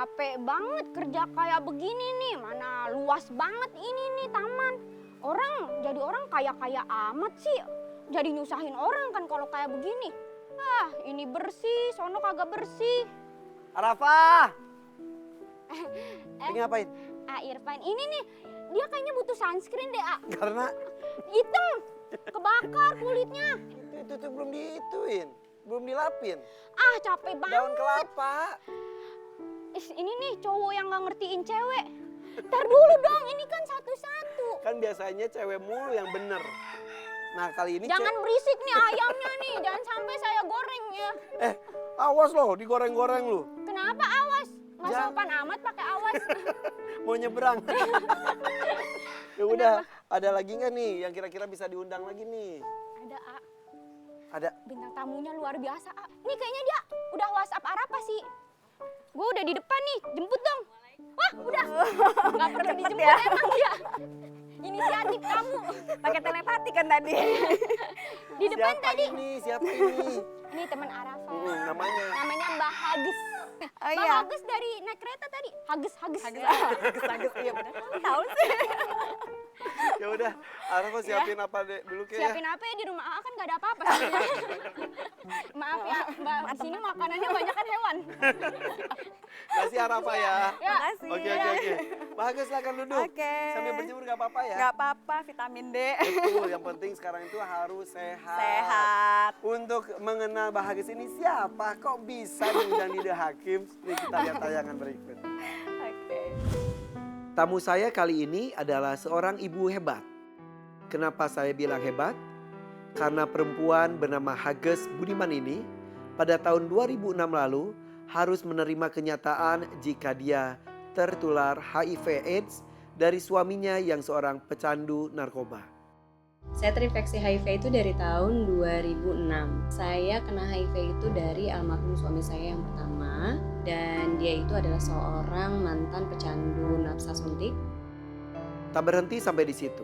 capek banget kerja kayak begini nih. Mana luas banget ini nih taman. Jadi orang kaya-kaya amat sih. Jadi nyusahin orang kan kalau kayak begini. Ah, ini bersih, sono kagak bersih. Arafah! Lagi ngapain? Irfan, ini nih, dia kayaknya butuh sunscreen deh, Karena hitam, kebakar kulitnya. itu belum belum dilapin. Ah, capek banget. Daun kelapa. Ini nih cowok yang gak ngertiin cewek. Ntar dulu dong, ini kan satu-satu. Kan biasanya cewek mulu yang bener. Nah kali ini Jangan berisik nih ayamnya nih, jangan sampai saya goreng ya. Awas loh, digoreng-goreng lu. Kenapa awas? Nggak sopan amat pakai awas. Mau nyebrang. Ya udah, ada lagi nggak nih yang kira-kira bisa diundang lagi nih? Ada, Ada. Bintang tamunya luar biasa, Nih kayaknya dia udah WhatsApp Arafah sih. Gue udah di depan nih, jemput dong. Wah, udah. Nggak perlu dijemput ya. Emang dia. Inisiatif kamu. Pakai telepati kan tadi. Di depan Siapa tadi. Siapa ini? Ini teman Arafah. Namanya? Namanya Mbak Hagis. Oh Mbak iya. Hagis dari naik kereta tadi. Hagis. Bagus, iya benar. Tahu sih. Ya udah, Arafah siapin apa deh dulu kayak. Siapin apa ya di rumah kan nggak ada apa-apa sebenarnya. Maaf ya Mbak, di sini makanannya banyak kan hewan. Kasih Arafah ya. Ya. Makasih. Oke. Bagus, silakan duduk. Oke. Sambil berjemur gak apa-apa ya. Gak apa-apa, vitamin D. Betul, yang penting sekarang itu harus sehat. Sehat. Untuk mengenal Bahagis ini siapa? Kok bisa diundang di The Hakim? Nih kita lihat tayangan berikut. Oke. Tamu saya kali ini adalah seorang ibu hebat. Kenapa saya bilang hebat? Karena perempuan bernama Hages Budiman ini pada tahun 2006 lalu harus menerima kenyataan jika dia tertular HIV/AIDS dari suaminya yang seorang pecandu narkoba. Saya terinfeksi HIV itu dari tahun 2006. Saya kena HIV itu dari almarhum suami saya yang pertama, dan dia itu adalah seorang mantan pecandu nafsa suntik. Tak berhenti sampai di situ.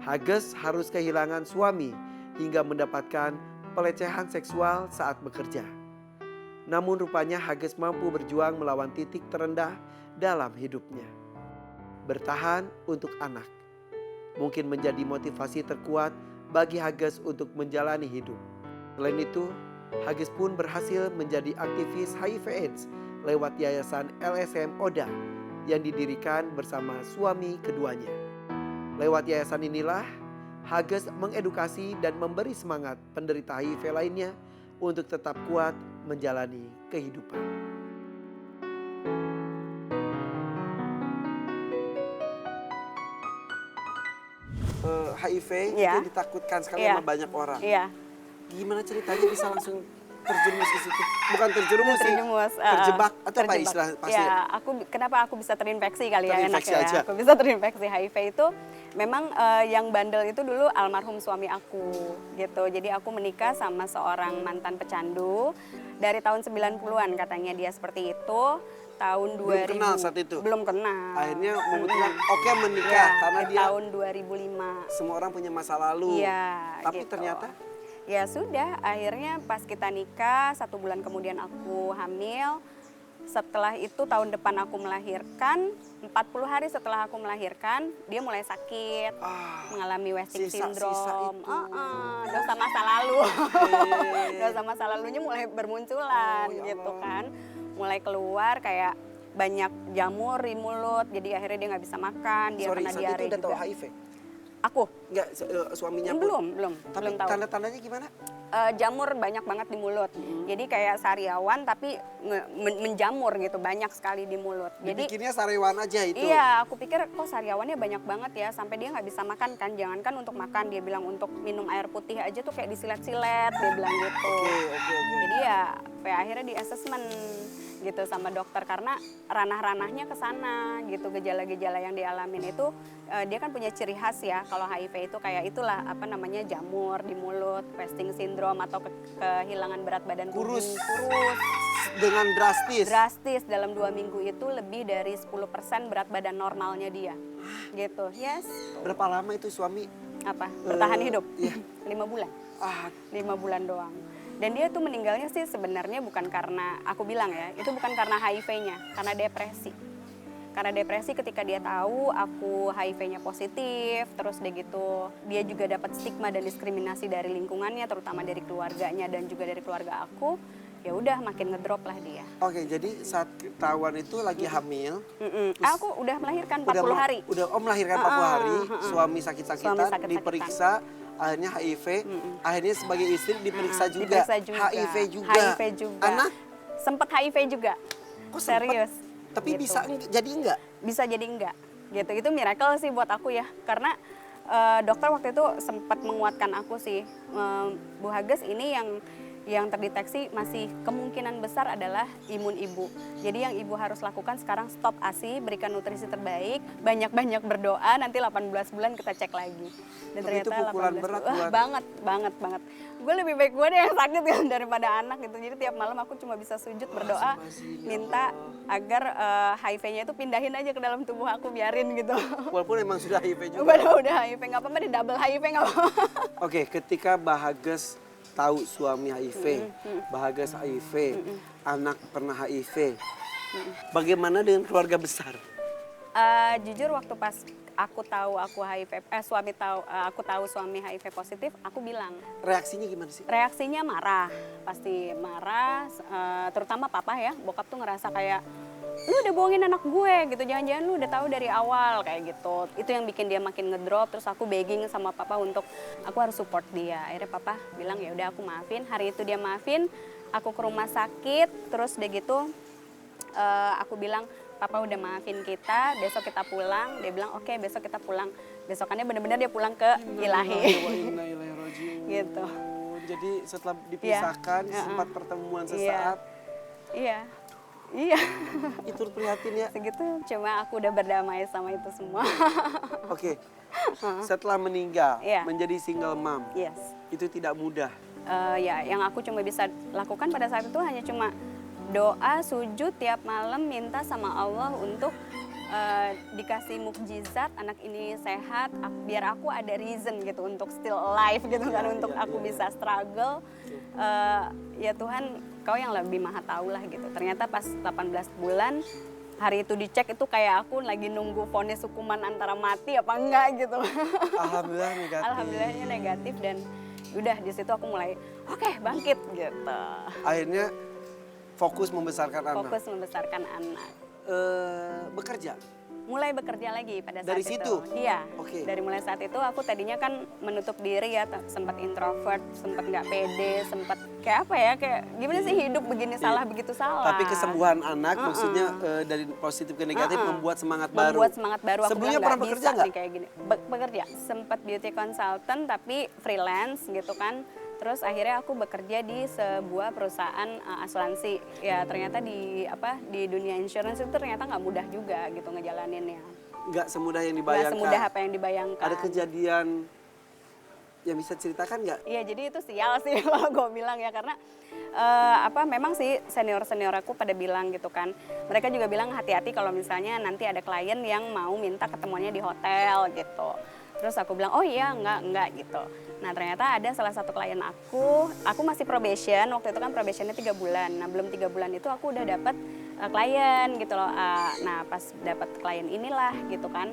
Hages harus kehilangan suami hingga mendapatkan pelecehan seksual saat bekerja. Namun rupanya Hages mampu berjuang melawan titik terendah dalam hidupnya. Bertahan untuk anak. Mungkin menjadi motivasi terkuat bagi Hages untuk menjalani hidup. Selain itu, Hages pun berhasil menjadi aktivis HIV/AIDS lewat yayasan LSM Oda yang didirikan bersama suami keduanya. Lewat yayasan inilah, Hages mengedukasi dan memberi semangat penderita HIV lainnya untuk tetap kuat menjalani kehidupan. HIV Iya. itu ditakutkan sekali Iya. sama banyak orang. Iya. Gimana ceritanya bisa langsung terjerumus ke situ? Bukan terjerumus sih, Terjerumus, terjebak atau apa terjebak. istilah pasti? Ya, kenapa aku bisa terinfeksi kali ya, enak Terinfeksi ya. aja. Aku bisa terinfeksi HIV itu memang yang bandel itu dulu almarhum suami aku gitu. Jadi aku menikah sama seorang mantan pecandu dari tahun 90-an katanya dia seperti itu. Tahun 2000. Belum kenal saat itu? Belum kenal. Akhirnya memutuskan oke menikah Ya, karena dia tahun 2005. semua orang punya masa lalu. Iya, Tapi gitu. ternyata Ya sudah, akhirnya pas kita nikah, 1 bulan kemudian aku hamil. Setelah itu tahun depan aku melahirkan, 40 hari setelah aku melahirkan, dia mulai sakit, mengalami wasting syndrome. Dosa masa lalu. Dosa masa lalunya mulai bermunculan gitu kan. Mulai keluar kayak banyak jamur di mulut, jadi akhirnya dia nggak bisa makan, dia kena saat diare itu udah tahu juga. HIV? Aku? Enggak, suaminya pun? Belum Tapi tahu. tanda-tandanya gimana? Jamur banyak banget di mulut. Jadi kayak sariawan tapi menjamur gitu, banyak sekali di mulut. Jadi Dibikinnya sariawan aja itu? iya, aku pikir kok sariawannya banyak banget ya, sampai dia nggak bisa makan kan. Jangankan untuk makan, dia bilang untuk minum air putih aja tuh kayak disilet-silet, dia bilang gitu. Oke. Jadi ya akhirnya di assessment gitu sama dokter karena ranah-ranahnya ke sana gitu, gejala-gejala yang dialamin itu dia kan punya ciri khas ya kalau HIV itu kayak itulah apa namanya jamur di mulut, wasting syndrome atau kehilangan berat badan tubuh. Kurus dengan drastis? Drastis, dalam 2 minggu itu lebih dari 10% berat badan normalnya dia gitu. Yes. Berapa lama itu suami? Apa? Bertahan hidup? Iya. 5 bulan. 5 bulan doang. Dan dia tuh meninggalnya sih sebenarnya bukan karena, aku bilang ya, itu bukan karena HIV-nya, karena depresi. Karena depresi ketika dia tahu aku HIV-nya positif, terus dia gitu, dia juga dapat stigma dan diskriminasi dari lingkungannya, terutama dari keluarganya dan juga dari keluarga aku, ya udah makin ngedrop lah dia. Oke, jadi saat ketahuan itu lagi hamil. Aku udah melahirkan 40 hari. Udah melahirkan 40 hari, suami sakit-sakitan, Suami sakit-sakitan. diperiksa, akhirnya HIV, akhirnya sebagai istri diperiksa juga. Diperiksa juga. HIV juga. HIV juga. Anak? Sempet HIV juga. Kok sempet? Serius. Tapi Gitu. bisa jadi enggak? Bisa jadi enggak gitu. Itu miracle sih buat aku ya, karena dokter waktu itu sempat menguatkan aku sih, Bu Hages, ini yang terdeteksi masih kemungkinan besar adalah imun ibu. Jadi yang ibu harus lakukan sekarang stop ASI, berikan nutrisi terbaik, banyak-banyak berdoa, nanti 18 bulan kita cek lagi. Dan Tapi itu ternyata pukulan 18 berat bulan. buat- Banget. Gue lebih baik gue deh yang sakit kan daripada anak gitu. Jadi tiap malam aku cuma bisa sujud berdoa, minta agar HIV-nya itu pindahin aja ke dalam tubuh aku, biarin gitu. Walaupun emang sudah HIV juga. Udah HIV, nggak apa-apa, di double HIV nggak apa-apa. Oke, ketika Bahages tahu suami HIV, Bahages HIV, anak pernah HIV, bagaimana dengan keluarga besar? Jujur waktu pas aku tahu aku HIV, aku tahu suami HIV positif, aku bilang Reaksinya gimana sih? reaksinya marah, pasti marah, terutama papa ya, bokap tuh ngerasa kayak lu udah bohongin anak gue gitu, jangan-jangan lu udah tahu dari awal kayak gitu. Itu yang bikin dia makin ngedrop. Terus aku begging sama papa untuk aku harus support dia. Akhirnya papa bilang ya udah aku maafin. Hari itu dia maafin, aku ke rumah sakit, terus udah gitu aku bilang papa udah maafin kita, besok kita pulang. Dia bilang oke, besok kita pulang. Besokannya benar-benar dia pulang ke Ilahi. Gitu. Jadi setelah dipisahkan, Iya. sempat pertemuan sesaat, Iya. itu prihatin ya. Segitu, cuma aku udah berdamai sama itu semua. Oke, setelah meninggal, Iya. menjadi single mom, Yes. itu tidak mudah. Ya, yang aku cuma bisa lakukan pada saat itu hanya cuma doa, sujud tiap malam, minta sama Allah untuk dikasih mukjizat, anak ini sehat, biar aku ada reason gitu untuk still alive gitu kan, untuk aku bisa struggle. Ya Tuhan, Kau yang lebih maha tahu lah gitu. Ternyata pas 18 bulan, hari itu dicek itu kayak aku lagi nunggu vonis hukuman antara mati apa enggak gitu. Alhamdulillah negatif. Alhamdulillahnya negatif, dan udah di situ aku mulai oke, bangkit gitu. Akhirnya fokus membesarkan anak. Fokus membesarkan anak. Bekerja. Mulai bekerja lagi pada saat Dari itu. situ? Iya. Oke. Dari mulai saat itu aku tadinya kan menutup diri ya, sempat introvert, sempat nggak pede, sempat kayak apa ya, kayak gimana sih hidup begini salah begitu salah. Tapi kesembuhan anak maksudnya dari positif ke negatif membuat semangat baru. Membuat semangat baru. Aku Sebelumnya bilang, pernah "Nggak bekerja bisa nggak? nih kayak gini. Bekerja, sempat beauty consultant tapi freelance gitu kan. Terus akhirnya aku bekerja di sebuah perusahaan asuransi. Ya ternyata di dunia insurance itu ternyata nggak mudah juga gitu ngejalaninnya. Nggak semudah yang Nggak dibayangkan. semudah apa yang dibayangkan. Ada kejadian yang bisa ceritakan nggak? Iya, jadi itu sial sih kalau gue bilang ya, karena memang sih senior aku pada bilang gitu kan. Mereka juga bilang hati-hati kalau misalnya nanti ada klien yang mau minta ketemuannya di hotel gitu. Terus aku bilang, oh iya, enggak gitu. Nah ternyata ada salah satu klien aku masih probation, waktu itu kan probationnya 3 bulan. Nah belum 3 bulan itu aku udah dapat klien gitu loh. Nah pas dapat klien inilah gitu kan,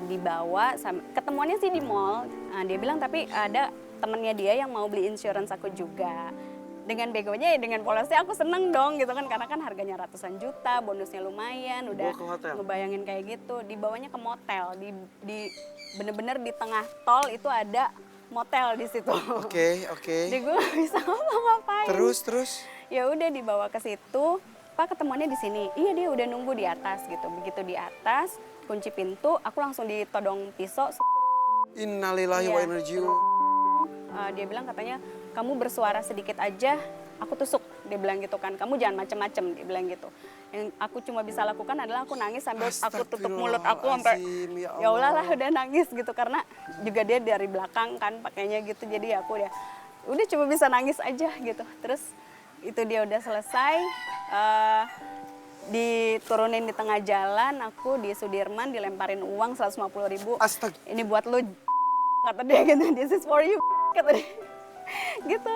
dibawa, ketemuannya sih di mall. Dia bilang tapi ada temennya dia yang mau beli insurance aku juga. Dengan begonya ya, dengan polosnya aku seneng dong gitu kan, karena kan harganya ratusan juta, bonusnya lumayan, udah Bawa ke hotel? ngebayangin kayak gitu. Dibawanya ke motel, di bener-bener di tengah tol itu ada motel di situ. Oke. Jadi gue gak bisa ngapa-ngapain. Terus? Ya udah dibawa ke situ. Pak, ketemuannya di sini. Iya, dia udah nunggu di atas gitu. Begitu di atas, kunci pintu, aku langsung ditodong pisau. Innalillahi wa Iya. inna ilaihi raji'un. Dia bilang katanya, kamu bersuara sedikit aja, aku tusuk. Dia bilang gitu kan, kamu jangan macem-macem, dia bilang gitu. Yang aku cuma bisa lakukan adalah aku nangis sambil aku tutup mulut aku sampai Astagfirullahaladzim, ya Allah lah, udah nangis gitu, karena juga dia dari belakang kan pakainya gitu, jadi aku udah cuma bisa nangis aja gitu. Terus itu dia udah selesai, diturunin di tengah jalan, aku di Sudirman dilemparin uang 150.000. Astag. Ini buat lu, kata dia gitu, this is for you, kata dia gitu.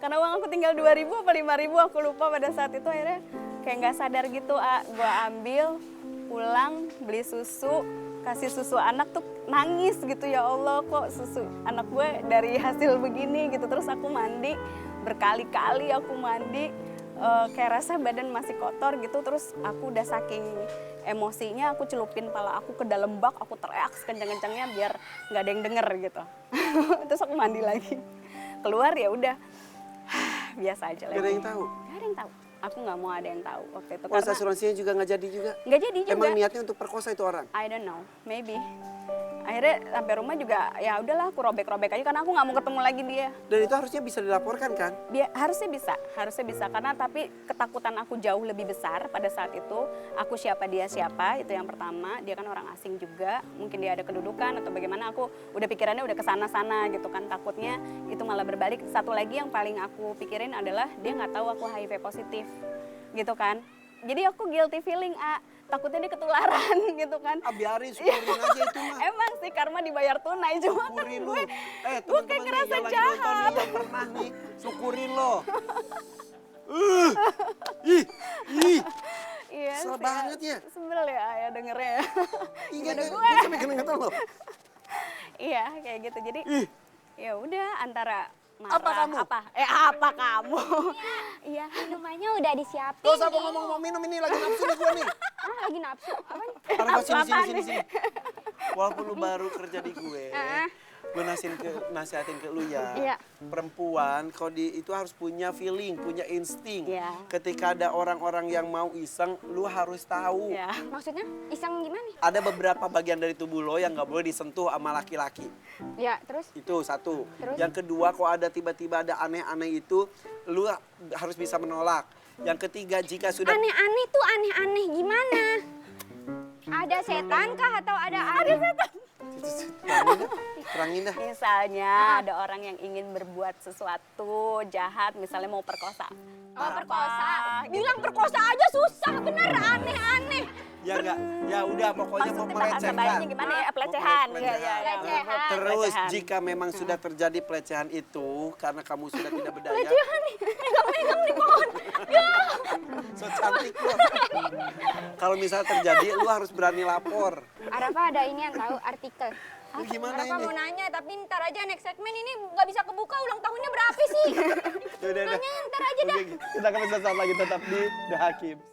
Karena uang aku tinggal 2.000 apa 5.000 aku lupa pada saat itu, akhirnya kayak nggak sadar gitu, gue ambil pulang beli susu, kasih susu anak tuh nangis gitu, ya Allah kok susu anak gue dari hasil begini gitu. Terus aku mandi berkali-kali, aku mandi kayak rasa badan masih kotor gitu. Terus aku udah saking emosinya aku celupin pala aku ke dalam bak, aku teriak sekencang-kencangnya biar nggak ada yang denger gitu. Terus aku mandi lagi, keluar ya udah biasa aja lagi. Gak ada yang tahu. Gak ada yang tahu. Aku nggak mau ada yang tahu waktu itu. Polis Karena asuransinya juga nggak jadi juga. nggak jadi juga. Emang niatnya untuk perkosa itu orang. I don't know, maybe. Akhirnya sampai rumah juga ya udahlah aku robek-robek aja karena aku nggak mau ketemu lagi dia. Dan itu harusnya bisa dilaporkan kan? Dia harusnya bisa karena tapi ketakutan aku jauh lebih besar pada saat itu. Aku siapa dia siapa, itu yang pertama. Dia kan orang asing juga, mungkin dia ada kedudukan atau bagaimana. Aku udah pikirannya udah kesana-sana gitu kan, takutnya itu malah berbalik. Satu lagi yang paling aku pikirin adalah dia nggak tahu aku HIV positif gitu kan. Jadi aku guilty feeling, takutnya dia ketularan gitu kan. Biarin, syukurin aja itu mah. Emang sih karma dibayar tunai, cuma kan Syukurin lu. gue kayak teman-teman nih, ngerasa yang lagi jahat. nonton nih, yang pernah nih, syukurin lo. Ih, ih, Iya kesel sih, banget ya. sebel ya dengernya ya. Enggak, Gimana gue sampai keringetan lo. Iya kayak gitu, jadi Ih. ya udah antara marah. Apa kamu? Apa kamu? Iya. Minumannya udah disiapin. Gak usah nih. ngomong minum ini, lagi nafsu nih gue nih. Lagi nafsu. Apaan? Taruh sini, Apaan sini, sini. Walaupun lu baru kerja di gue, gue nasihatin ke lu ya. Iya. Perempuan kalau itu harus punya feeling, punya insting. Iya. Ketika ada orang-orang yang mau iseng, lu harus tahu. Ya. Maksudnya iseng gimana? Ada beberapa bagian dari tubuh lo yang nggak boleh disentuh sama laki-laki. Ya, terus? Itu satu. Terus? Yang kedua, kalau ada tiba-tiba ada aneh-aneh itu, lu harus bisa menolak. Yang ketiga, jika sudah Aneh-aneh tuh aneh-aneh gimana? Ada setan kah atau ada setan? terangin dah. Misalnya ada orang yang ingin berbuat sesuatu jahat, misalnya mau perkosa. Oh, perkosa. gitu. Bilang perkosa aja susah, bener aneh-aneh. Ya enggak, ya udah pokoknya mau Maksudnya bahasa melecehkan. baiknya gimana ya? Pelecehan. Pelecehan. Ya. Pelecehan. Terus Pelecehan. jika memang sudah terjadi pelecehan itu karena kamu sudah tidak berdaya. Pelecehan nih, megang-megang di pohon. So cantik lo. Kalau misalnya terjadi, lu harus berani lapor. Arafa ada ini yang tahu artikel. Lu gimana Arafa ini? mau nanya, tapi ntar aja next segmen ini nggak bisa kebuka ulang tahunnya berapa sih? Udah. Nanya ntar aja dah. Kita akan bisa saat lagi tetap di The Hakims.